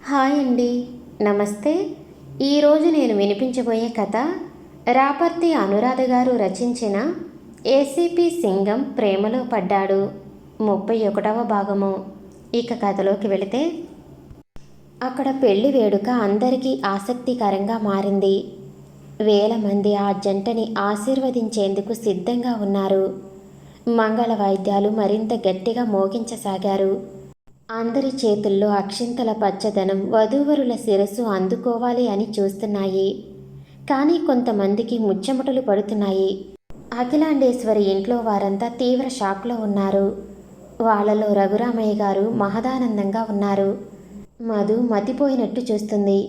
Hi అండి. నమస్తే. ఈరోజు నేను వినిపించబోయే కథ రాపర్తి అనురాధ గారు రచించిన ఏసీపీ సింగం ప్రేమలో పడ్డాడు 31వ భాగము. ఇక కథలోకి వెళితే, అక్కడ పెళ్లి వేడుక అందరికీ ఆసక్తికరంగా మారింది. వేల మంది ఆ జంటని ఆశీర్వదించేందుకు సిద్ధంగా ఉన్నారు. మంగళ వాయిద్యాలు మరింత గట్టిగా మోగించసాగారు. అందరి చేతుల్లో అక్షింతల పచ్చదనం వధూవరుల శిరస్సు అందుకోవాలి అని చూస్తున్నాయి. కానీ కొంతమందికి ముచ్చెమటలు పడుతున్నాయి. అఖిలాండేశ్వరి ఇంట్లో వారంతా తీవ్ర షాక్లో ఉన్నారు. వాళ్లలో రఘురామయ్య గారు మహదానందంగా ఉన్నారు. మధు మతిపోయినట్టు చూస్తుంది.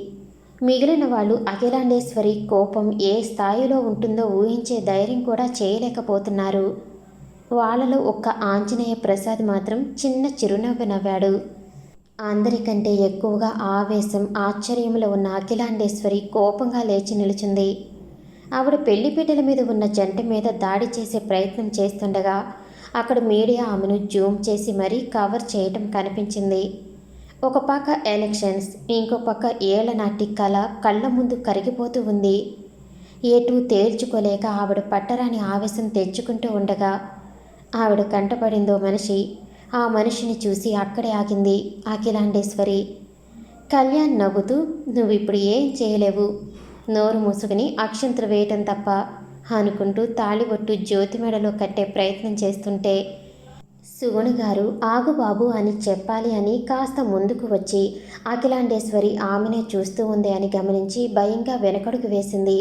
మిగిలిన వాళ్ళు అఖిలాండేశ్వరి కోపం ఏ స్థాయిలో ఉంటుందో ఊహించే ధైర్యం కూడా చేయలేకపోతున్నారు. వాళ్ళలో ఒక్క ఆంజనేయ ప్రసాద్ మాత్రం చిన్న చిరునవ్వు నవ్వాడు. అందరికంటే ఎక్కువగా ఆవేశం, ఆశ్చర్యంలో ఉన్న అఖిలాండేశ్వరి కోపంగా లేచి నిలుచుంది. ఆవిడ పెళ్లిపీటల మీద ఉన్న జంట మీద దాడి చేసే ప్రయత్నం చేస్తుండగా అక్కడ మీడియా ఆమెను జూమ్ చేసి మరీ కవర్ చేయటం కనిపించింది. ఒక పక్క ఎలక్షన్స్, ఇంకో పక్క ఏళ్ల నాటి కళ కళ్ళ ముందు కరిగిపోతూ ఉంది. ఎటూ తేల్చుకోలేక ఆవిడ పట్టరాని ఆవేశం తెచ్చుకుంటూ ఉండగా ఆవిడ కంటపడిందో మనిషి. ఆ మనిషిని చూసి అక్కడే ఆగింది అఖిలాండేశ్వరి. కళ్యాణ్ నవ్వుతూ, నువ్విప్పుడు ఏం చేయలేవు, నోరు మూసుకుని అక్షంతలు వేయటం తప్ప అనుకుంటూ తాళిబొట్టు జ్యోతి మెడలో కట్టే ప్రయత్నం చేస్తుంటే, సుగుణ గారు ఆగు బాబు అని చెప్పాలి అని కాస్త ముందుకు వచ్చి అఖిలాండేశ్వరి ఆమెనే చూస్తూ ఉంది అని గమనించి భయంగా వెనకడుగు వేసింది.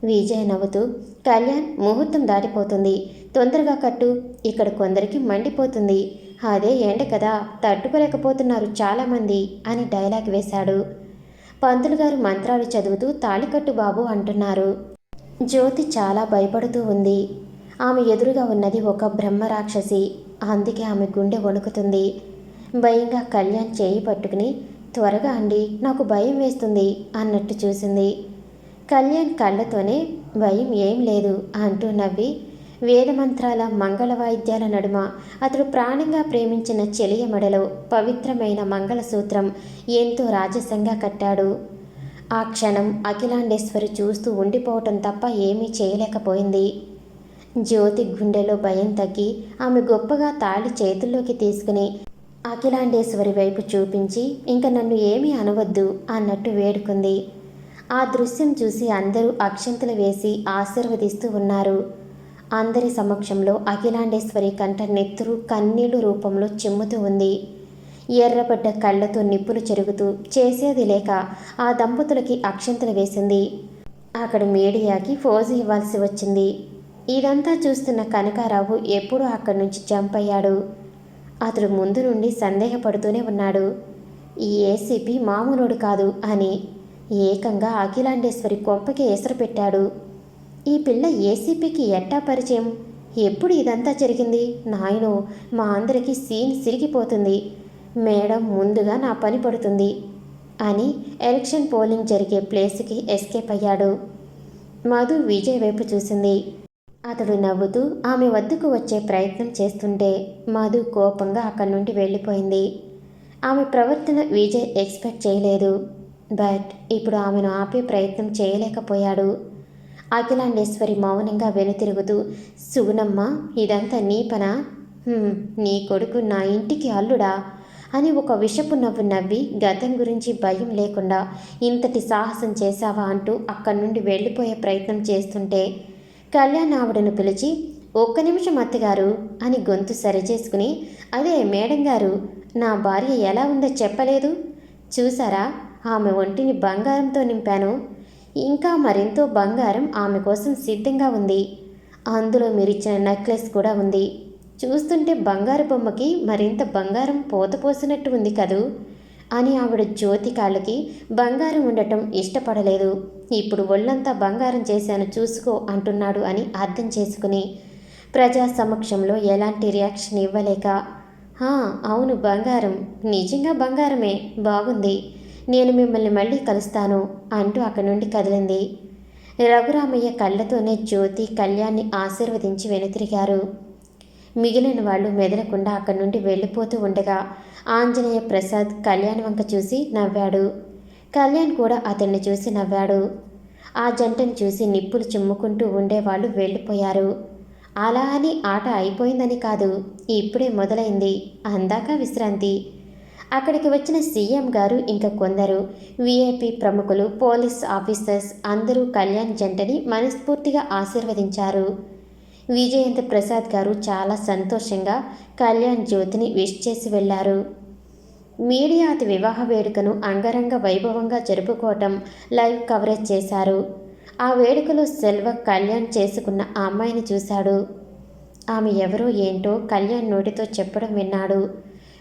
విజయ్ నవ్వుతూ, కళ్యాణ్, ముహూర్తం దాటిపోతుంది, తొందరగా కట్టు, ఇక్కడ కొందరికి మండిపోతుంది, అదే ఏంట కదా, తట్టుకోలేకపోతున్నారు చాలామంది అని డైలాగ్ వేశాడు. పంతులు గారు మంత్రాలు చదువుతూ తాళికట్టు బాబు అంటున్నారు. జ్యోతి చాలా భయపడుతూ ఉంది. ఆమె ఎదురుగా ఉన్నది ఒక బ్రహ్మరాక్షసి. అందుకే ఆమె గుండె వణుకుతుంది. భయంగా కళ్యాణ్ చేయి పట్టుకుని, త్వరగా అండి, నాకు భయం వేస్తుంది అన్నట్టు చూసింది. కళ్యాణ్ కళ్ళతోనే, భయం ఏం లేదు అంటూ నవ్వి వేదమంత్రాల మంగళ వాయిద్యాల నడుమ అతడు ప్రాణంగా ప్రేమించిన చెలియ మెడలో పవిత్రమైన మంగళసూత్రం ఎంతో రాజసంగా కట్టాడు. ఆ క్షణం అఖిలాండేశ్వరి చూస్తూ ఉండిపోవటం తప్ప ఏమీ చేయలేకపోయింది. జ్యోతి గుండెలో భయం తగ్గి ఆమె గొప్పగా తాళి చేతుల్లోకి తీసుకుని అఖిలాండేశ్వరి వైపు చూపించి, ఇంక నన్ను ఏమీ అనవద్దు అన్నట్టు వేడుకుంది. ఆ దృశ్యం చూసి అందరూ అక్షంతలు వేసి ఆశీర్వదిస్తూ ఉన్నారు. అందరి సమక్షంలో అఖిలాండేశ్వరి కంట నెత్తురు కన్నీళ్లు రూపంలో చిమ్ముతూ ఉంది. ఎర్రబడ్డ కళ్ళతో నిప్పులు చెరుగుతూ చేసేది లేక ఆ దంపతులకి అక్షంతలు వేసింది. అక్కడ మీడియాకి ఫోజు ఇవ్వాల్సి వచ్చింది. ఇదంతా చూస్తున్న కనకారావు ఎప్పుడూ అక్కడి నుంచి జంప్ అయ్యాడు. అతడు ముందు నుండి సందేహపడుతూనే ఉన్నాడు. ఈ ఏసీపీ మామూలుడు కాదు అని. ఏకంగా అఖిలాండేశ్వరి కొంపకి ఎసరు పెట్టాడు. ఈ పిల్ల ఏసీపీకి ఎట్టా పరిచయం? ఎప్పుడు ఇదంతా జరిగింది? నాయనో, మా అందరికీ సీన్ సిరిగిపోతుంది. మేడం ముందుగా నా పని పడుతుంది అని ఎలక్షన్ పోలింగ్ జరిగే ప్లేస్కి ఎస్కేప్ అయ్యాడు. మధు విజయ్ వైపు చూసింది. అతడు నవ్వుతూ ఆమె వద్దకు వచ్చే ప్రయత్నం చేస్తుంటే మధు కోపంగా అక్కడి నుండి వెళ్ళిపోయింది. ఆమె ప్రవర్తన విజయ్ ఎక్స్పెక్ట్ చేయలేదు. బట్ ఇప్పుడు ఆమెను ఆపే ప్రయత్నం చేయలేకపోయాడు. అఖిలాండేశ్వరి మౌనంగా వెనుతిరుగుతూ, సుగుణమ్మ, ఇదంతా నీ పనా? నీ కొడుకు నా ఇంటికి అల్లుడా అని ఒక విషపు నవ్వు నవ్వి, గతం గురించి భయం లేకుండా ఇంతటి సాహసం చేశావా అంటూ అక్కడి నుండి వెళ్ళిపోయే ప్రయత్నం చేస్తుంటే కళ్యాణ్ ఆవిడను పిలిచి, ఒక్క నిమిషం అత్తగారు అని గొంతు సరిచేసుకుని, అదే మేడం గారు, నా భార్య ఎలా ఉందో చెప్పలేదు చూసారా, ఆమె ఒంటిని బంగారంతో నింపాను, ఇంకా మరెంతో బంగారం ఆమె కోసం సిద్ధంగా ఉంది, అందులో మీరిచ్చిన నెక్లెస్ కూడా ఉంది, చూస్తుంటే బంగారు బొమ్మకి మరింత బంగారం పోతపోసినట్టు ఉంది కదూ అని ఆవిడ జ్యోతి కాళ్ళకి బంగారం ఉండటం ఇష్టపడలేదు. ఇప్పుడు ఒళ్ళంతా బంగారం చేశాను చూసుకో అంటున్నాడు అని అర్థం చేసుకుని ప్రజా సమక్షంలో ఎలాంటి రియాక్షన్ ఇవ్వలేక, అవును బంగారం, నిజంగా బంగారమే, బాగుంది, నేను మిమ్మల్ని మళ్ళీ కలుస్తాను అంటూ అక్కడి నుండి కదిలింది. రఘురామయ్య కళ్ళతోనే జ్యోతి కళ్యాణ్ని ఆశీర్వదించి వెనుతిరిగారు. మిగిలిన వాళ్ళు మెదలకుండా అక్కడి నుండి వెళ్ళిపోతూ ఉండగా ఆంజనేయ ప్రసాద్ కళ్యాణ్ వంక చూసి నవ్వాడు. కళ్యాణ్ కూడా అతన్ని చూసి నవ్వాడు. ఆ జంటను చూసి నిప్పులు చిమ్ముకుంటూ ఉండేవాళ్ళు వెళ్ళిపోయారు. అలా అని ఆట అయిపోయిందని కాదు, ఇప్పుడే మొదలైంది, అందాక విశ్రాంతి. అక్కడికి వచ్చిన సీఎం గారు ఇంకా కొందరు విఐపి ప్రముఖులు, పోలీస్ ఆఫీసర్స్ అందరూ కళ్యాణ్ జంటని మనస్ఫూర్తిగా ఆశీర్వదించారు. విజయేంద్ర ప్రసాద్ గారు చాలా సంతోషంగా కళ్యాణ్ జ్యోతిని విష్ చేసి వెళ్లారు. మీడియా అతి వివాహ వేడుకను అంగరంగ వైభవంగా జరుపుకోవటం లైవ్ కవరేజ్ చేశారు. ఆ వేడుకలో సెల్వ కళ్యాణ్ చేసుకున్న ఆ అమ్మాయిని చూశాడు. ఆమె ఎవరో ఏంటో కళ్యాణ్ నోటితో చెప్పడం విన్నాడు.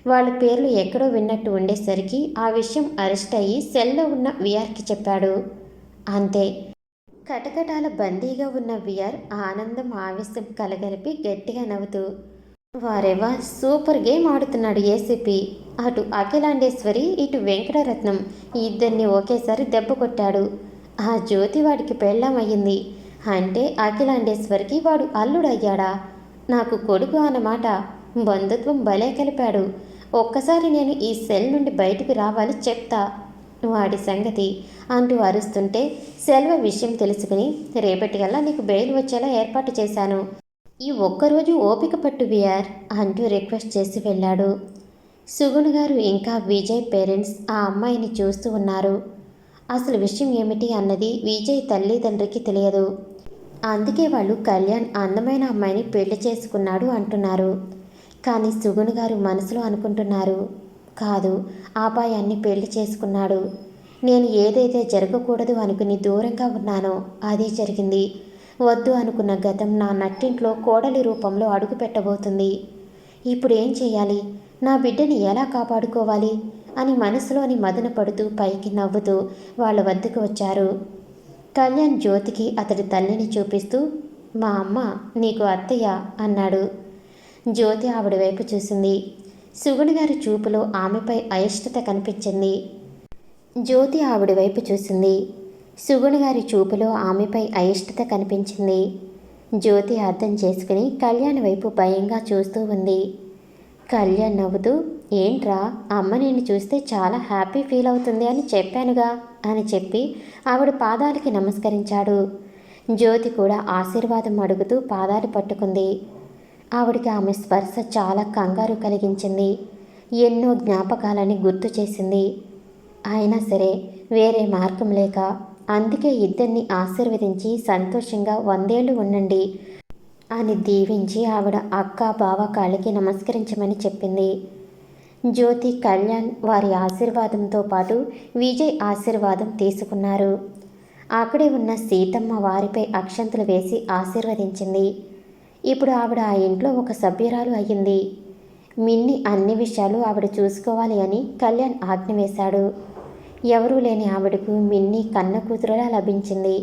వాళ్ళ పేర్లు ఎక్కడో విన్నట్టు ఉండేసరికి ఆ విషయం అరెస్ట్ అయ్యి సెల్లో ఉన్న విఆర్కి చెప్పాడు. అంతే. కటకటాల బందీగా ఉన్న విఆర్ ఆనందం ఆవేశం కలగలిపి గట్టిగా నవ్వుతూ, వారెవా సూపర్ గేమ్ ఆడుతున్నాడు ఏసీపీ. అటు అఖిలాండేశ్వరి, ఇటు వెంకటరత్నం ఇద్దరిని ఒకేసారి దెబ్బ కొట్టాడు. ఆ జ్యోతి వాడికి పెళ్ళామయ్యింది అంటే అఖిలాండేశ్వరికి వాడు అల్లుడయ్యాడా? నాకు కొడుకు అన్నమాట. బంధుత్వం భలే కలిపాడు. ఒక్కసారి నేను ఈ సెల్ నుండి బయటికి రావాలి, చెప్తా వాడి సంగతి అంటూ అరుస్తుంటే సెల్వ విషయం తెలుసుకుని, రేపటికల్లా నీకు బెయిల్ వచ్చేలా ఏర్పాటు చేశాను, ఈ ఒక్కరోజు ఓపిక పట్టు విఆర్ అంటూ రిక్వెస్ట్ చేసి వెళ్ళాడు. సుగుణ్ గారు ఇంకా విజయ్ పేరెంట్స్ ఆ అమ్మాయిని చూస్తూ ఉన్నారు. అసలు విషయం ఏమిటి అన్నది విజయ్ తల్లిదండ్రికి తెలియదు. అందుకే వాళ్ళు కళ్యాణ్ అందమైన అమ్మాయిని పెళ్లి చేసుకున్నాడు అంటున్నారు. కానీ సుగుణ్ గారు మనసులో అనుకుంటున్నారు, కాదు, ఆపాయాన్ని పెళ్లి చేసుకున్నాడు. నేను ఏదైతే జరగకూడదు అనుకుని దూరంగా ఉన్నానో అదే జరిగింది. వద్దు అనుకున్న గతం నా నట్టింట్లో కోడలి రూపంలో అడుగు పెట్టబోతుంది. ఇప్పుడు ఏం చేయాలి? నా బిడ్డని ఎలా కాపాడుకోవాలి అని మనసులోని మదన పడుతూ పైకి నవ్వుతూ వాళ్ళ వద్దకు వచ్చారు. కళ్యాణ్ జ్యోతికి అతడి తల్లిని చూపిస్తూ, మా అమ్మ నీకు అత్తయ్య అన్నాడు. జ్యోతి ఆవిడ వైపు చూసింది. సుగుణ్ గారి చూపులో ఆమెపై అయిష్టత కనిపించింది. జ్యోతి ఆవిడ వైపు చూసింది. సుగుణ్ గారి చూపులో ఆమెపై అయిష్టత కనిపించింది. జ్యోతి అర్థం చేసుకుని కళ్యాణ్ వైపు భయంగా చూస్తూ ఉంది. కళ్యాణ్ నవ్వుతూ, ఏంట్రా, అమ్మ నిన్ను చూస్తే చాలా హ్యాపీ ఫీల్ అవుతుంది అని చెప్పానుగా అని చెప్పి ఆవిడ పాదాలకి నమస్కరించాడు. జ్యోతి కూడా ఆశీర్వాదం అడుగుతూ పాదాలు పట్టుకుంది. ఆవిడికి ఆమె స్పర్శ చాలా కంగారు కలిగించింది. ఎన్నో జ్ఞాపకాలని గుర్తు చేసింది. అయినా సరే వేరే మార్గం లేక, అందుకే ఇద్దరిని ఆశీర్వదించి సంతోషంగా 100 ఏళ్ళు ఉండండి అని దీవించి ఆవిడ అక్క బావ కాళ్ళకి నమస్కరించమని చెప్పింది. జ్యోతి కళ్యాణ్ వారి ఆశీర్వాదంతో పాటు విజయ్ ఆశీర్వాదం తీసుకున్నారు. అక్కడే ఉన్న సీతమ్మ వారిపై అక్షంతలు వేసి ఆశీర్వదించింది. ఇప్పుడు ఆవిడ ఆ ఇంట్లో ఒక సభ్యురాలు అయ్యింది. మిన్ని అన్ని విషయాలు ఆవిడ చూసుకోవాలి అని కళ్యాణ్ ఆజ్ఞ వేశాడు. ఎవరూ లేని ఆవిడకు మిన్ని కన్న కూతురులా లభించింది.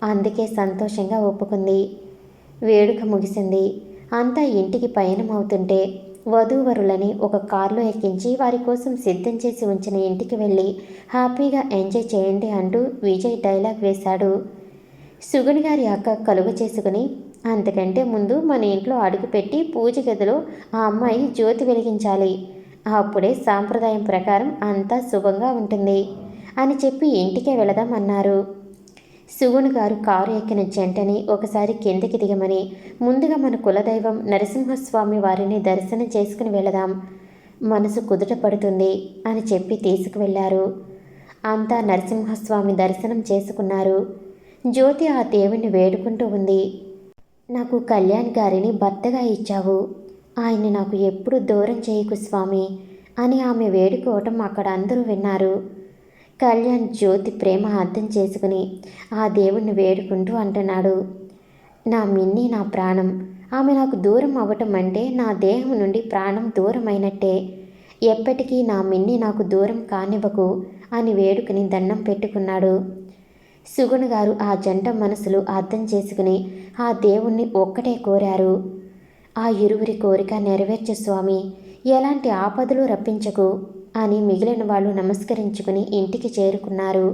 అందుకే సంతోషంగా ఒప్పుకుంది. వేడుక ముగిసింది. అంతా ఇంటికి పయనం అవుతుంటే వధూవరులని ఒక కారులో ఎక్కించి వారి కోసం సిద్ధం చేసి ఉంచిన ఇంటికి వెళ్ళి హ్యాపీగా ఎంజాయ్ చేయండి అంటూ విజయ్ డైలాగ్ వేశాడు. సుగుణ్ గారి అక్క కలుగు చేసుకుని, అంతకంటే ముందు మన ఇంట్లో అడుగుపెట్టి పూజ గదిలో ఆ అమ్మాయి జ్యోతి వెలిగించాలి, అప్పుడే సాంప్రదాయం ప్రకారం అంతా శుభంగా ఉంటుంది అని చెప్పి ఇంటికే వెళదామన్నారు. సుగుణ్ గారు కారు ఎక్కిన జంటని ఒకసారి కిందకి దిగమని, ముందుగా మన కులదైవం నరసింహస్వామి వారిని దర్శనం చేసుకుని వెళదాం, మనసు కుదుట పడుతుంది అని చెప్పి తీసుకువెళ్లారు. అంతా నరసింహస్వామి దర్శనం చేసుకున్నారు. జ్యోతి ఆ దేవుణ్ణి వేడుకుంటూ ఉంది. నాకు కళ్యాణ్ గారిని భర్తగా ఇచ్చావు, ఆయన్ని నాకు ఎప్పుడు దూరం చేయకు స్వామి అని ఆమె వేడుకోవటం అక్కడ అందరూ విన్నారు. కళ్యాణ్ జ్యోతి ప్రేమ అర్థం చేసుకుని ఆ దేవుణ్ణి వేడుకుంటూ అంటున్నాడు, నా మిన్ని నా ప్రాణం, ఆమె నాకు దూరం అవ్వటం అంటే నా దేహం నుండి ప్రాణం దూరం అయినట్టే, ఎప్పటికీ నా మిన్ని నాకు దూరం కానివ్వకు అని వేడుకుని దండం పెట్టుకున్నాడు. సుగుణ్ గారు ఆ జంట మనసులు అర్థం చేసుకుని ఆ దేవుణ్ణి ఒక్కటే కోరారు, ఆ ఇరువురి కోరిక నెరవేర్చు స్వామి, ఎలాంటి ఆపదలు రప్పించకు అని మిగిలిన వాళ్ళు నమస్కరించుకుని ఇంటికి చేరుకున్నారు.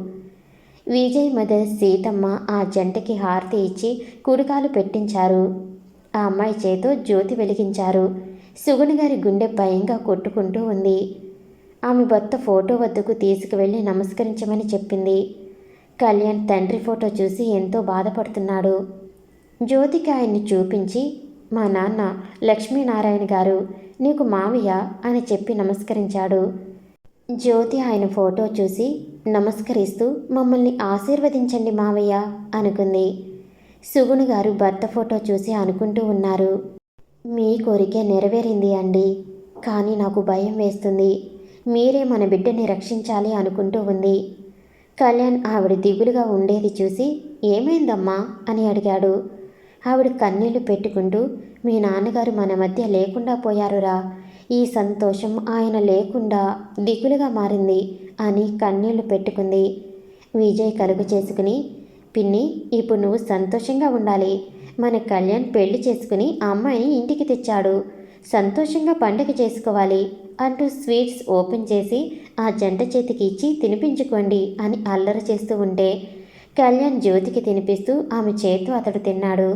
విజయ్ మదర్ సీతమ్మ ఆ జంటకి హారతి ఇచ్చి కుడికాలు పెట్టించారు. ఆ అమ్మాయి చేతో జ్యోతి వెలిగించారు. సుగుణ్ గారి గుండె భయంగా కొట్టుకుంటూ ఉంది. ఆమె భర్త ఫోటో వద్దకు తీసుకువెళ్ళి నమస్కరించమని చెప్పింది. కళ్యాణ్ తండ్రి ఫోటో చూసి ఎంతో బాధపడుతున్నాడు. జ్యోతికి ఆయన్ని చూపించి, మా నాన్న లక్ష్మీనారాయణ గారు, నీకు మావయ్య అని చెప్పి నమస్కరించాడు. జ్యోతి ఆయన ఫోటో చూసి నమస్కరిస్తూ మమ్మల్ని ఆశీర్వదించండి మావయ్య అనుకుంది. సుగుణు గారు భర్త ఫోటో చూసి అనుకుంటూ ఉన్నారు, మీ కోరిక నెరవేరింది అండి, కానీ నాకు భయం వేస్తుంది. మీరే మన బిడ్డని రక్షించాలి అనుకుంటూ ఉంది. కళ్యాణ్ ఆవిడ దిగులుగా ఉండేది చూసి ఏమైందమ్మా అని అడిగాడు. ఆవిడ కన్నీళ్లు పెట్టుకుంటూ, మీ నాన్నగారు మన మధ్య లేకుండా పోయారురా, ఈ సంతోషం ఆయన లేకుండా దిగులుగా మారింది అని కన్నీళ్లు పెట్టుకుంది. విజయ్ కలుగు చేసుకుని, పిన్ని ఇప్పుడు నువ్వు సంతోషంగా ఉండాలి. మన కళ్యాణ్ పెళ్లి చేసుకుని ఆ అమ్మాయిని ఇంటికి తెచ్చాడు, సంతోషంగా పండగ చేసుకోవాలి అంటూ స్వీట్స్ ఓపెన్ చేసి ఆ జంట చేతికి ఇచ్చి తినిపించుకోండి అని అల్లరి చేస్తూ ఉంటే కళ్యాణ్ జ్యోతికి తినిపిస్తూ ఆమె చేత్తో అతడు తిన్నాడు.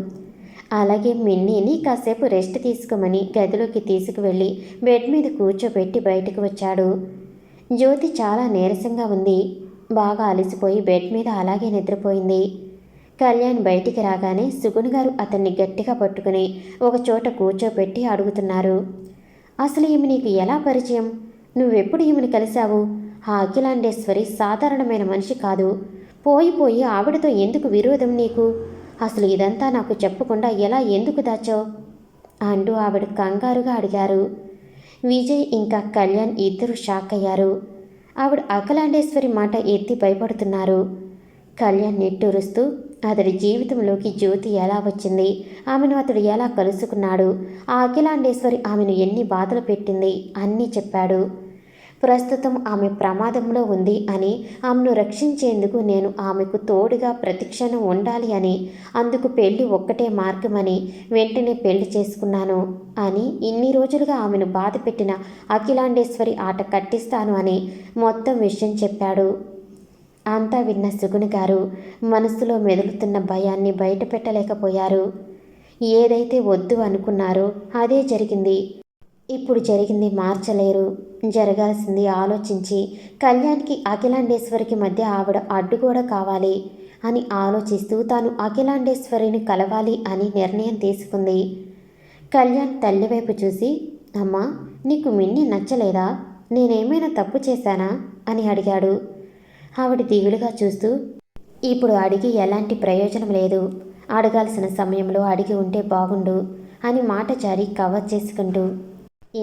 అలాగే మిన్నీని కాసేపు రెస్ట్ తీసుకోమని గదిలోకి తీసుకువెళ్ళి బెడ్ మీద కూర్చోబెట్టి బయటకు వచ్చాడు. జ్యోతి చాలా నీరసంగా ఉంది. బాగా అలసిపోయి బెడ్ మీద అలాగే నిద్రపోయింది. కళ్యాణ్ బయటికి రాగానే సుగుణ్ గారు అతన్ని గట్టిగా పట్టుకుని ఒకచోట కూర్చోబెట్టి అడుగుతున్నారు, అసలు ఈమె నీకు ఎలా పరిచయం? నువ్వెప్పుడు ఈమెను కలిశావు? ఆ అఖిలాండేశ్వరి సాధారణమైన మనిషి కాదు. పోయి ఆవిడతో ఎందుకు విరోధం నీకు? అసలు ఇదంతా నాకు చెప్పకుండా ఎలా ఎందుకు దాచావు అంటూ ఆవిడ కంగారుగా అడిగారు. విజయ్ ఇంకా కళ్యాణ్ ఇద్దరు షాక్ అయ్యారు. ఆవిడ అఖిలాండేశ్వరి మాట ఎత్తి భయపడుతున్నారు. కళ్యాణ్ నిట్టూరుస్తూ అతడి జీవితంలోకి జ్యోతి ఎలా వచ్చింది, ఆమెను అతడు ఎలా కలుసుకున్నాడు, ఆ అఖిలాండేశ్వరి ఆమెను ఎన్ని బాధలు పెట్టింది అన్నీ చెప్పాడు. ప్రస్తుతం ఆమె ప్రమాదంలో ఉంది అని, ఆమెను రక్షించేందుకు నేను ఆమెకు తోడుగా ప్రతిక్షణం ఉండాలి అని, అందుకు పెళ్లి ఒక్కటే మార్గమని వెంటనే పెళ్లి చేసుకున్నాను అని, ఇన్ని రోజులుగా ఆమెను బాధ పెట్టిన అఖిలాండేశ్వరి ఆట కట్టిస్తాను అని మొత్తం విషయం చెప్పాడు. అంతా విన్న సుగుణ్ గారు మనసులో మెదులుతున్న భయాన్ని బయట పెట్టలేకపోయారు. ఏదైతే వద్దు అనుకున్నారో అదే జరిగింది. ఇప్పుడు జరిగింది మార్చలేరు. జరగాల్సింది ఆలోచించి కళ్యాణ్కి అఖిలాండేశ్వరికి మధ్య ఆవిడ అడ్డుగోడ కావాలి అని ఆలోచిస్తూ తాను అఖిలాండేశ్వరిని కలవాలి అని నిర్ణయం తీసుకుంది. కళ్యాణ్ తల్లివైపు చూసి, అమ్మా, నీకు మిన్ని నచ్చలేదా? నేనేమైనా తప్పు చేశానా అని అడిగాడు. ఆవిడ దిగులుగా చూస్తూ, ఇప్పుడు అడిగి ఎలాంటి ప్రయోజనం లేదు, అడగాల్సిన సమయంలో అడిగి ఉంటే బాగుండు అని మాట జారి కవర్ చేసుకుంటూ,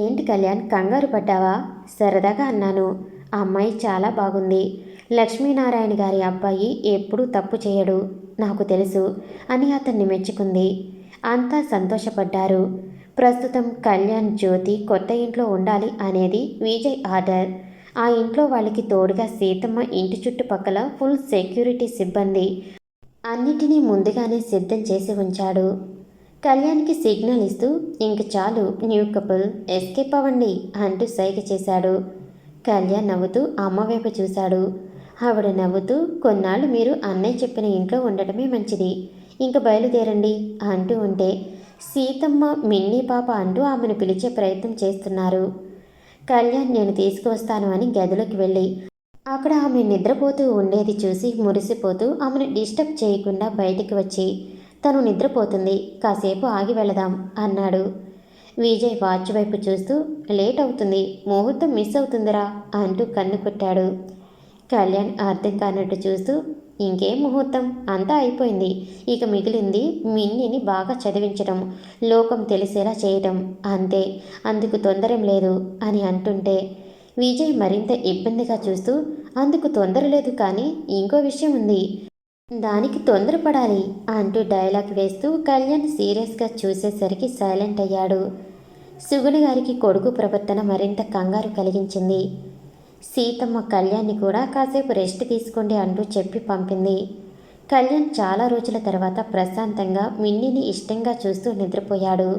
ఏంటి కళ్యాణ్ కంగారు పడ్డావా? సరదాగా అన్నాను. ఆ అమ్మాయి చాలా బాగుంది. లక్ష్మీనారాయణ గారి అబ్బాయి ఎప్పుడూ తప్పు చేయడు, నాకు తెలుసు అని అతన్ని మెచ్చుకుంది. అంతా సంతోషపడ్డారు. ప్రస్తుతం కళ్యాణ్ జ్యోతి కొత్త ఇంట్లో ఉండాలి అనేది విజయ్ ఆర్డర్. ఆ ఇంట్లో వాళ్ళకి తోడుగా సీతమ్మ ఇంటి చుట్టుపక్కల ఫుల్ సెక్యూరిటీ సిబ్బంది అన్నిటినీ ముందుగానే సిద్ధం చేసి ఉంచాడు. కళ్యాణ్కి సిగ్నల్ ఇస్తూ ఇంక చాలు న్యూ కపుల్ ఎస్కేప్ అవ్వండి అంటూ సైగ చేశాడు. కళ్యాణ్ నవ్వుతూ అమ్మ వైపు చూశాడు. ఆవిడ నవ్వుతూ, కొన్నాళ్ళు మీరు అన్నయ్య చెప్పిన ఇంట్లో ఉండటమే మంచిది, ఇంక బయలుదేరండి అంటూ ఉంటే సీతమ్మ, మిన్నీ పాప అంటూ ఆమెను పిలిచే ప్రయత్నం చేస్తున్నారు. కళ్యాణ్ నేను తీసుకువస్తాను అని గదిలోకి వెళ్ళి అక్కడ ఆమె నిద్రపోతూ ఉండేది చూసి మురిసిపోతూ ఆమెను డిస్టర్బ్ చేయకుండా బయటికి వచ్చి, తను నిద్రపోతుంది, కాసేపు ఆగి వెళదాం అన్నాడు. విజయ్ వాచ్ వైపు చూస్తూ, లేట్ అవుతుంది, ముహూర్తం మిస్ అవుతుందిరా అంటూ కన్ను కొట్టాడు. కళ్యాణ్ అర్థం కానట్టు చూస్తూ, ఇంకేం ముహూర్తం, అంతా అయిపోయింది, ఇక మిగిలింది మిన్నిని బాగా చదివించడం, లోకం తెలిసేలా చేయటం అంతే, అందుకు తొందరం లేదు అని అంటుంటే విజయ్ మరింత ఇబ్బందిగా చూస్తూ, అందుకు తొందర లేదు కానీ ఇంకో విషయం ఉంది, దానికి తొందరపడాలి అంటూ డైలాగ్ వేస్తూ కళ్యాణ్ సీరియస్గా చూసేసరికి సైలెంట్ అయ్యాడు. సుగుణ గారికి కొడుకు ప్రవర్తన మరింత కంగారు కలిగించింది. సీతమ్మ కళ్యాణ్ని కూడా కాసేపు రెస్ట్ తీసుకోండి అంటూ చెప్పి పంపింది. కళ్యాణ్ చాలా రోజుల తర్వాత ప్రశాంతంగా మిన్నీని ఇష్టంగా చూస్తూ నిద్రపోయాడు.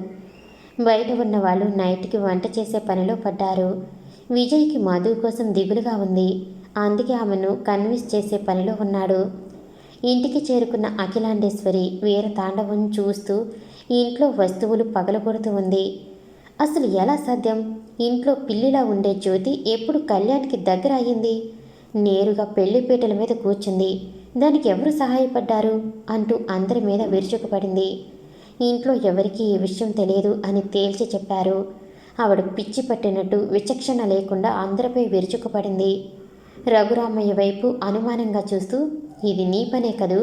బయట ఉన్న వాళ్ళు నైట్కి వంట చేసే పనిలో పడ్డారు. విజయ్కి మధు కోసం దిగులుగా ఉంది, అందుకే ఆమెను కన్విన్స్ చేసే పనిలో ఉన్నాడు. ఇంటికి చేరుకున్న అఖిలాండేశ్వరి వీర తాండవం చూస్తూ ఇంట్లో వస్తువులు పగలగొడుతూ ఉంది. అసలు ఎలా సాధ్యం? ఇంట్లో పిల్లిలా ఉండే జ్యోతి ఎప్పుడు కళ్యాణ్కి దగ్గర అయ్యింది? నేరుగా పెళ్లిపీటల మీద కూర్చుంది. దానికి ఎవరు సహాయపడ్డారు అంటూ అందరి మీద విరుచుకుపడింది. ఇంట్లో ఎవరికీ ఈ విషయం తెలియదు అని తేల్చి చెప్పారు. ఆవిడ పిచ్చి పట్టినట్టు విచక్షణ లేకుండా అందరిపై విరుచుకుపడింది. రఘురామయ్య వైపు అనుమానంగా చూస్తూ, ఇది నీ పనే కదూ?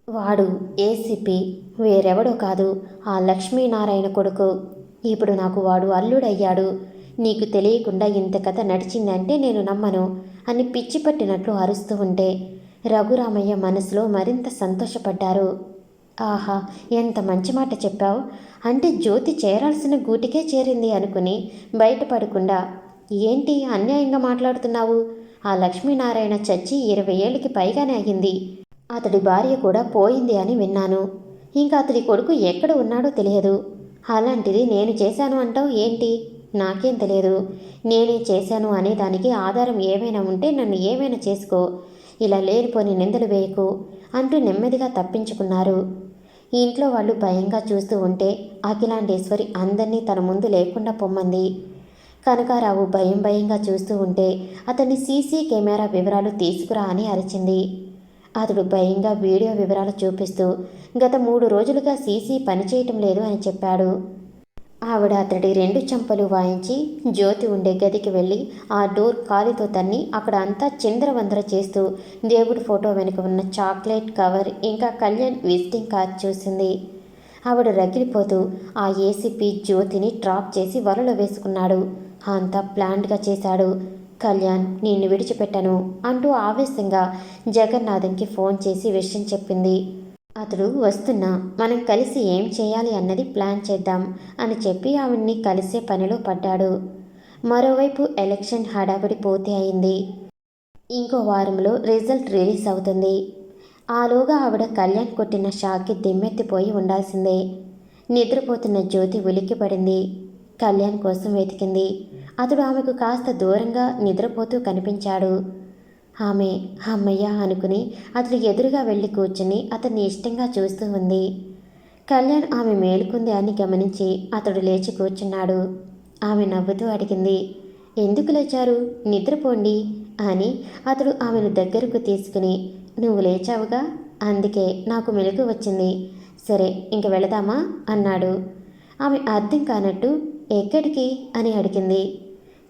వాడు ఏసీపీ, వేరెవడో కాదు, ఆ లక్ష్మీనారాయణ కొడుకు. ఇప్పుడు నాకు వాడు అల్లుడయ్యాడు. నీకు తెలియకుండా ఇంత కథ నడిచిందంటే నేను నమ్మను అని పిచ్చి పట్టినట్లు అరుస్తూ ఉంటే రఘురామయ్య మనసులో మరింత సంతోషపడ్డారు. ఆహా, ఎంత మంచి మాట చెప్పావు. అంటే జ్యోతి చేరాల్సిన గూటికే చేరింది అనుకుని బయటపడకుండా ఏంటి అన్యాయంగా మాట్లాడుతున్నావు? ఆ లక్ష్మీనారాయణ చచ్చి 20 ఏళ్ళకి పైగానే అయ్యింది. అతడి భార్య కూడా పోయింది అని విన్నాను. ఇంకా అతడి కొడుకు ఎక్కడ ఉన్నాడో తెలియదు. అలాంటిది నేను చేశాను అంటావు ఏంటి? నాకేం తెలియదు. నేనే చేశాను అనే దానికి ఆధారం ఏమైనా ఉంటే నన్ను ఏమైనా చేసుకో, ఇలా లేనిపోని నిందలు వేయకు అంటూ నెమ్మదిగా తప్పించుకున్నారు. ఇంట్లో వాళ్ళు భయంగా చూస్తూ ఉంటే అఖిలాండేశ్వరి అందరినీ తన ముందు లేకుండా పొమ్మంది. కనకారావు భయంగా చూస్తూ ఉంటే అతన్ని సీసీ కెమెరా వివరాలు తీసుకురా అని అరిచింది. అతడు భయంగా వీడియో వివరాలు చూపిస్తూ గత 3 రోజులుగా సీసీ పనిచేయటం లేదు అని చెప్పాడు. ఆవిడ అతడి 2 చెంపలు వాయించి జ్యోతి ఉండే గదికి వెళ్ళి ఆ డోర్ కాలితో తన్ని అక్కడ అంతా చిందరవందర చేస్తూ దేవుడి ఫోటో వెనుక ఉన్న చాక్లెట్ కవర్ ఇంకా కళ్యాణ్ విజిటింగ్ కార్డ్ చూసింది. ఆవిడ రగిలిపోతూ ఆ ఏసీపీ జ్యోతిని ట్రాప్ చేసి వలలో వేసుకున్నాడు. అంతా ప్లాన్డ్గా చేశాడు. కళ్యాణ్, నిన్ను విడిచిపెట్టను అంటూ ఆవేశంగా జగన్నాథంకి ఫోన్ చేసి విషయం చెప్పింది. అతడు వస్తున్నా, మనం కలిసి ఏం చేయాలి అన్నది ప్లాన్ చేద్దాం అని చెప్పి ఆవిడ్ని కలిసే పనిలో పడ్డాడు. మరోవైపు ఎలక్షన్ హడావిడి పూర్తి అయింది. ఇంకో వారంలో రిజల్ట్ రిలీజ్ అవుతుంది. ఆలోగా ఆవిడ కళ్యాణ్ కొట్టిన షాక్కి దిమ్మెత్తిపోయి ఉండాల్సిందే. నిద్రపోతున్న జ్యోతి ఉలిక్కిపడింది. కళ్యాణ్ కోసం వెతికింది. అతడు ఆమెకు కాస్త దూరంగా నిద్రపోతూ కనిపించాడు. ఆమె అమ్మయ్య అనుకుని అతడు ఎదురుగా వెళ్ళి కూర్చుని అతన్ని ఇష్టంగా చూస్తూ ఉంది. కళ్యాణ్ ఆమె మేలుకుంది అని గమనించి అతడు లేచి కూర్చున్నాడు. ఆమె నవ్వుతూ అడిగింది, ఎందుకు లేచారు? నిద్రపోండి అని అతడు ఆమెను దగ్గరకు తీసుకుని, నువ్వు లేచావుగా, అందుకే నాకు మెలకు వచ్చింది. సరే, ఇంక వెళదామా అన్నాడు. ఆమె అర్థం కానట్టు ఎక్కడికి అని అడిగింది.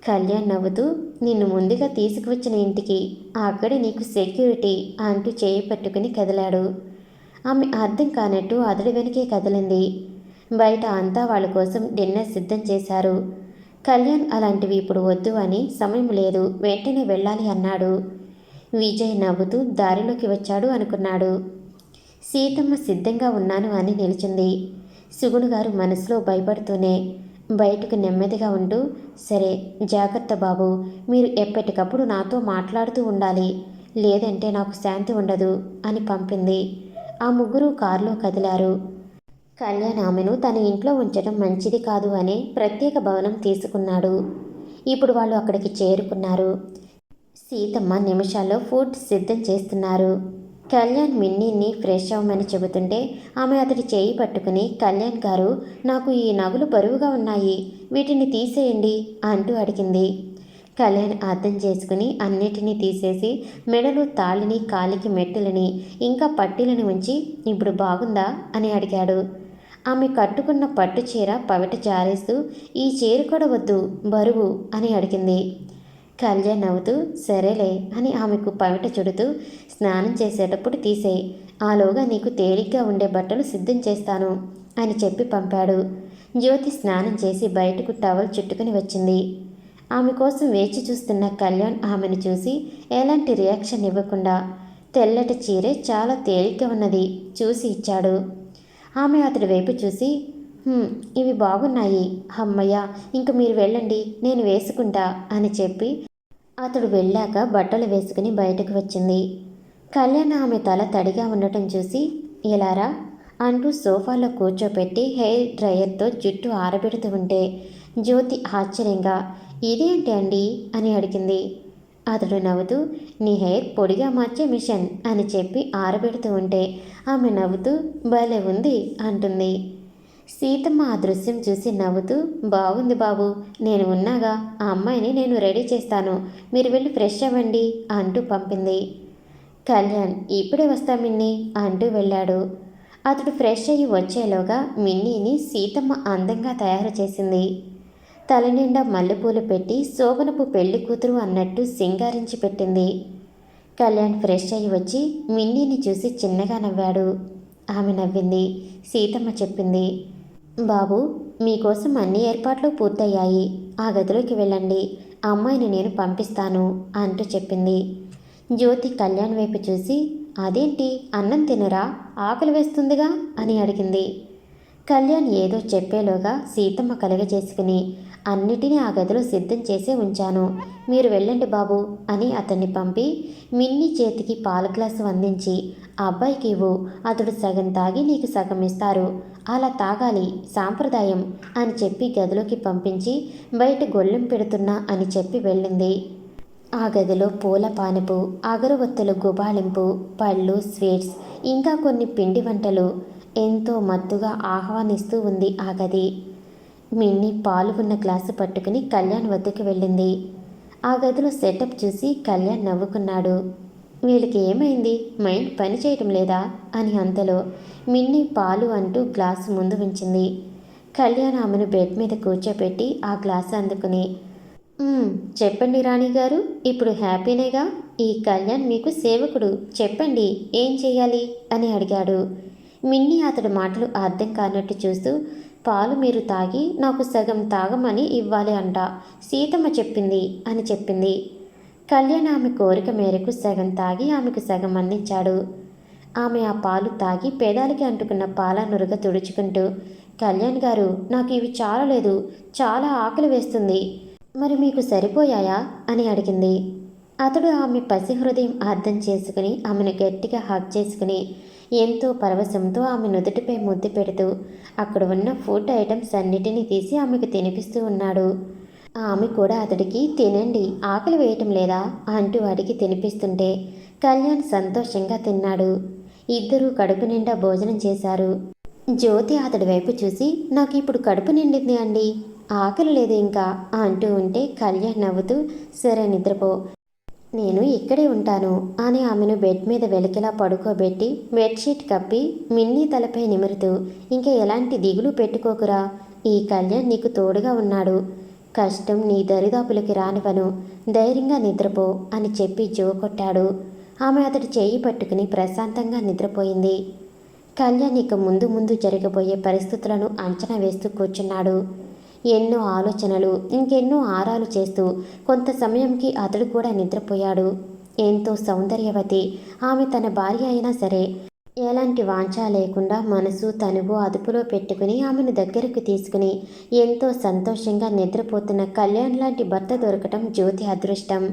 కళ్యాణ్ నవ్వుతూ, నిన్ను ముందుగా తీసుకువచ్చిన ఇంటికి, అక్కడే నీకు సెక్యూరిటీ అంటూ చేయి పట్టుకుని కదిలాడు. ఆమె అర్థం కానట్టు అతడి వెనకే కదిలింది. బయట అంతా వాళ్ళ కోసం డిన్నర్ సిద్ధం చేశారు. కళ్యాణ్ అలాంటివి ఇప్పుడు వద్దు అని, సమయం లేదు, వెంటనే వెళ్ళాలి అన్నాడు. విజయ్ నవ్వుతూ దారిలోకి వచ్చాడు అనుకున్నాడు. సీతమ్మ సిద్ధంగా ఉన్నాను అని నిలిచింది. సుగుణుగారు మనసులో భయపడుతూనే బయటకు నెమ్మదిగా ఉంటూ, సరే జాగ్రత్త బాబు, మీరు ఎప్పటికప్పుడు నాతో మాట్లాడుతూ ఉండాలి, లేదంటే నాకు శాంతి ఉండదు అని పంపింది. ఆ ముగ్గురు కారులో కదిలారు. కళ్యాణ్ ఆమెను తన ఇంట్లో ఉంచడం మంచిది కాదు అనే ప్రత్యేక భవనం తీసుకున్నాడు. ఇప్పుడు వాళ్ళు అక్కడికి చేరుకున్నారు. సీతమ్మ నిమిషాల్లో ఫుడ్ సిద్ధం చేస్తున్నారు. కళ్యాణ్ మిన్నీని ఫ్రెష్ అవ్వమని చెబుతుంటే ఆమె అతడి చేయి పట్టుకుని, కళ్యాణ్ గారు, నాకు ఈ నగలు బరువుగా ఉన్నాయి, వీటిని తీసేయండి అంటూ అడిగింది. కళ్యాణ్ అర్థం చేసుకుని అన్నిటినీ తీసేసి మెడలో తాళిని, కాలికి మెట్టులని ఇంకా పట్టీలను ఉంచి, ఇప్పుడు బాగుందా అని అడిగాడు. ఆమె కట్టుకున్న పట్టు చీర పవిట జారేస్తూ, ఈ చీర కూడా వద్దు, బరువు అని అడిగింది. కళ్యాణ్ నవ్వుతూ సరేలే అని ఆమెకు పవిట చుడుతూ, స్నానం చేసేటప్పుడు తీసేయి, ఆలోగా నీకు తేలిగ్గా ఉండే బట్టలు సిద్ధం చేస్తాను అని చెప్పి పంపాడు. జ్యోతి స్నానం చేసి బయటకు టవల్ చుట్టుకుని వచ్చింది. ఆమె కోసం వేచి చూస్తున్న కళ్యాణ్ ఆమెను చూసి ఎలాంటి రియాక్షన్ ఇవ్వకుండా, తెల్లటి చీరే చాలా తేలిగ్గా ఉన్నది చూసి ఇచ్చాడు. ఆమె అతడి వైపు చూసి, ఇవి బాగున్నాయి, అమ్మయ్య, ఇంక మీరు వెళ్ళండి, నేను వేసుకుంటా అని చెప్పి అతడు వెళ్ళాక బట్టలు వేసుకుని బయటకు వచ్చింది. కళ్యాణ్ ఆమె తల తడిగా ఉండటం చూసి, ఎలారా అంటూ సోఫాలో కూర్చోపెట్టి హెయిర్ డ్రయర్తో జుట్టు ఆరబెడుతూ ఉంటే జ్యోతి ఆశ్చర్యంగా, ఇదేంటి అండి అని అడిగింది. అతడు నవ్వుతూ, నీ హెయిర్ పొడిగా మార్చే మిషన్ అని చెప్పి ఆరబెడుతూ ఉంటే ఆమె నవ్వుతూ, భలే ఉంది అంటుంది. సీతమ్మ ఆ దృశ్యం చూసి నవ్వుతూ, బాగుంది బాబు, నేను ఉన్నాగా, ఆ అమ్మాయిని నేను రెడీ చేస్తాను, మీరు వెళ్ళి ఫ్రెష్ అవ్వండి అంటూ పంపింది. కళ్యాణ్ ఇప్పుడే వస్తా మిన్నీ అంటూ వెళ్ళాడు. అతడు ఫ్రెష్ అయ్యి వచ్చేలోగా మిన్నీని సీతమ్మ అందంగా తయారు చేసింది. తలనిండా మల్లెపూలు పెట్టి శోభనపు పెళ్లి కూతురు అన్నట్టు సింగారించి పెట్టింది. కళ్యాణ్ ఫ్రెష్ అయ్యి వచ్చి మిన్నీని చూసి చిన్నగా నవ్వాడు. ఆమె నవ్వింది. సీతమ్మ చెప్పింది, బాబు, మీకోసం అన్ని ఏర్పాట్లు పూర్తయ్యాయి, ఆ గదిలోకి వెళ్ళండి, ఆ అమ్మాయిని నేను పంపిస్తాను అంటూ చెప్పింది. జ్యోతి కళ్యాణ్ వైపు చూసి, అదేంటి, అన్నం తినరా, ఆకలి వేస్తుందిగా అని అడిగింది. కళ్యాణ్ ఏదో చెప్పేలోగా సీతమ్మ కలుగజేసుకుని, అన్నిటినీ ఆ గదిలో సిద్ధం చేసే ఉంచాను, మీరు వెళ్ళండి బాబు అని అతన్ని పంపి మిన్ని చేతికి పాల గ్లాసు అందించి, ఆ అబ్బాయికి ఇవ్వు, అతడు సగం తాగి నీకు సగం ఇస్తారు, అలా తాగాలి, సాంప్రదాయం అని చెప్పి గదిలోకి పంపించి బయట గొళ్ళెం పెడుతున్నా అని చెప్పి వెళ్ళింది. ఆ గదిలో పూల పానపు, అగరవత్తుల గుబాళింపు, పళ్ళు, స్వీట్స్, ఇంకా కొన్ని పిండి వంటలు ఎంతో మత్తుగా ఆహ్వానిస్తూ ఉంది ఆ గది. మిన్ని పాలు ఉన్న గ్లాసు పట్టుకుని కళ్యాణ్ వద్దకు వెళ్ళింది. ఆ గదిలో సెటప్ చూసి కళ్యాణ్ నవ్వుకున్నాడు. వీళ్ళకి ఏమైంది, మైండ్ పని చేయటం లేదా అని అంతలో మిన్ని పాలు అంటూ గ్లాసు ముందు ఉంచింది. కళ్యాణ్ ఆమెను బెడ్ మీద కూర్చోబెట్టి ఆ గ్లాసు అందుకుని, చెప్పండి రాణిగారు, ఇప్పుడు హ్యాపీనేగా, ఈ కళ్యాణ్ మీకు సేవకుడు, చెప్పండి ఏం చెయ్యాలి అని అడిగాడు. మిన్ని అతడి మాటలు అర్థం కానట్టు చూస్తూ, పాలు మీరు తాగి నాకు సగం తాగమని ఇవ్వాలి అంట, సీతమ్మ చెప్పింది అని చెప్పింది. కళ్యాణ్ ఆమె కోరిక మేరకు సగం తాగి ఆమెకు సగం అందించాడు. ఆమె ఆ పాలు తాగి పేదాలకి అంటుకున్న పాల నురగ తుడుచుకుంటూ, కళ్యాణ్ గారు, నాకు ఇవి చాలలేదు, చాలా ఆకలి వేస్తుంది, మరి మీకు సరిపోయాయా అని అడిగింది. అతడు ఆమె పసి హృదయం అర్థం చేసుకుని ఆమెను గట్టిగా హగ్ చేసుకుని ఎంతో పరవశంతో ఆమె నుదుటిపై ముద్దు పెడుతూ అక్కడ ఉన్న ఫుడ్ ఐటమ్స్ అన్నిటినీ తీసి ఆమెకు తినిపిస్తూ ఉన్నాడు. ఆమె కూడా అతడికి తినండి, ఆకలి వేయటం లేదా అంటూ అడిగి తినిపిస్తుంటే కళ్యాణ్ సంతోషంగా తిన్నాడు. ఇద్దరూ కడుపు నిండా భోజనం చేశారు. జ్యోతి అతడి వైపు చూసి, నాకు ఇప్పుడు కడుపు నిండింది అండి, ఆకలి లేదు ఇంకా అంటూ ఉంటే కళ్యాణ్ నవ్వుతూ, సరే నిద్రపో, నేను ఇక్కడే ఉంటాను అని ఆమెను బెడ్ మీద వెలికిలా పడుకోబెట్టి బెడ్షీట్ కప్పి మిన్నీ తలపై నిమురుతూ, ఇంకా ఎలాంటి దిగులు పెట్టుకోకురా, ఈ కళ్యాణ్ నీకు తోడుగా ఉన్నాడు, కష్టం నీ దరిదాపులకి రానివను, ధైర్యంగా నిద్రపో అని చెప్పి జో కొట్టాడు. ఆమె అతడి చేయి పట్టుకుని ప్రశాంతంగా నిద్రపోయింది. కళ్యాణ్ ఇక ముందు ముందు జరగబోయే పరిస్థితులను అంచనా వేస్తూ కూర్చున్నాడు. ఎన్నో ఆలోచనలు, ఇంకెన్నో ఆరాలు చేస్తూ కొంత సమయంకి అతడు కూడా నిద్రపోయాడు. ఎంతో సౌందర్యవతి ఆమె తన భార్య అయినా సరే ఎలాంటి వాంఛ లేకుండా మనసు తనువు అదుపులో పెట్టుకుని ఆమెను దగ్గరకు తీసుకుని ఎంతో సంతోషంగా నిద్రపోతున్న కళ్యాణ్ లాంటి భర్త దొరకటం జ్యోతి అదృష్టం.